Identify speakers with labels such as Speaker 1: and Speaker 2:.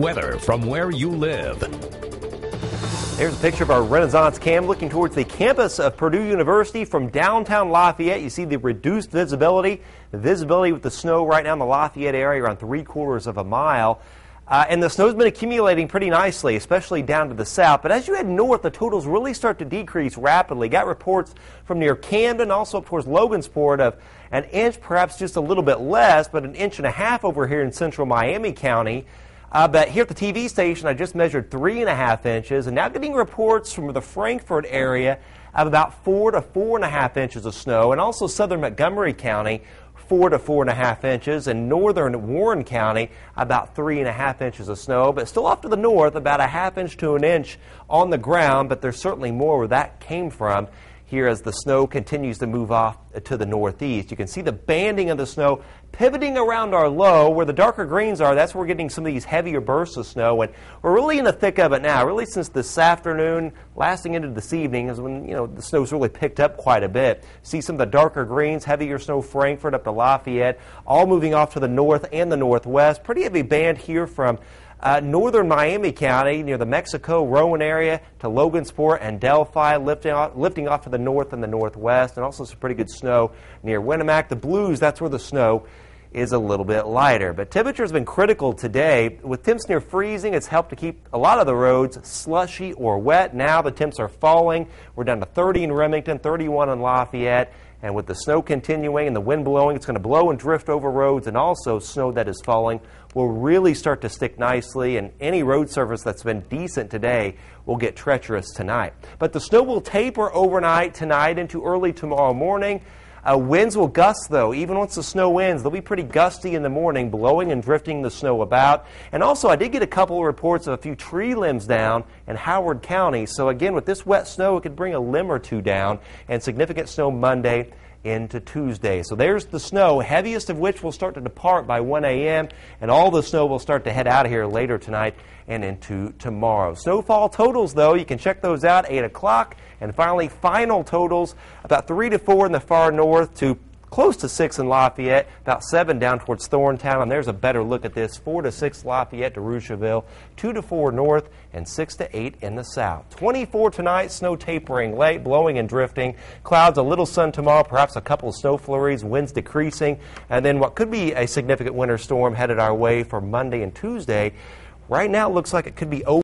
Speaker 1: Weather from where you live.
Speaker 2: Here's a picture of our Renaissance cam looking towards the campus of Purdue University from downtown Lafayette. You see the reduced visibility. The visibility with the snow right now in the Lafayette area around 3/4 of a mile. And the snow's been accumulating pretty nicely, especially down to the south. But as you head north, the totals really start to decrease rapidly. Got reports from near Camden, also up towards Logansport of an inch, perhaps just a little bit less, but 1.5 inches over here in central Miami County. But here at the TV station, I just measured 3.5 inches, and now getting reports from the Frankfort area of about 4 to 4.5 inches of snow, and also southern Montgomery County, 4 to 4.5 inches, and northern Warren County, about 3.5 inches of snow. But still off to the north, about 1/2 inch to 1 inch on the ground, but there's certainly more where that came from here as the snow continues to move off to the northeast. You can see the banding of the snow pivoting around our low. Where the darker greens are, that's where we're getting some of these heavier bursts of snow, and we're really in the thick of it now. Really since this afternoon, lasting into this evening is when the snow's really picked up quite a bit. See some of the darker greens, heavier snow Frankfort up to Lafayette, all moving off to the north and the northwest. Pretty heavy band here from northern Miami County near the Mexico Rowan area to Logansport and Delphi, lifting off to the north and the northwest, and also some pretty good snow near Winnemac. The blues, that's where the snow is a little bit lighter. But temperature has been critical today. With temps near freezing, it's helped to keep a lot of the roads slushy or wet. Now the temps are falling. We're down to 30 in Remington, 31 in Lafayette. And with the snow continuing and the wind blowing, it's going to blow and drift over roads, and also snow that is falling will really start to stick nicely, and any road surface that's been decent today will get treacherous tonight. But the snow will taper overnight tonight into early tomorrow morning. Winds will gust, though. Even once the snow ends, they'll be pretty gusty in the morning, blowing and drifting the snow about. And also, I did get a couple of reports of a few tree limbs down in Howard County. So again, with this wet snow, it could bring a limb or two down, and significant snow Monday into Tuesday. So there's the snow, heaviest of which will start to depart by 1 a.m., and all the snow will start to head out of here later tonight and into tomorrow. Snowfall totals, though, you can check those out 8 o'clock. And finally, final totals, about 3 to 4 in the far north to close to 6 in Lafayette, about 7 down towards Thorntown. And there's a better look at this, 4 to 6 Lafayette to Rucherville, 2 to 4 north, and 6 to 8 in the south. 24 tonight, snow tapering late, blowing and drifting. Clouds, a little sun tomorrow, perhaps a couple of snow flurries, winds decreasing. And then what could be a significant winter storm headed our way for Monday and Tuesday. Right now it looks like it could be over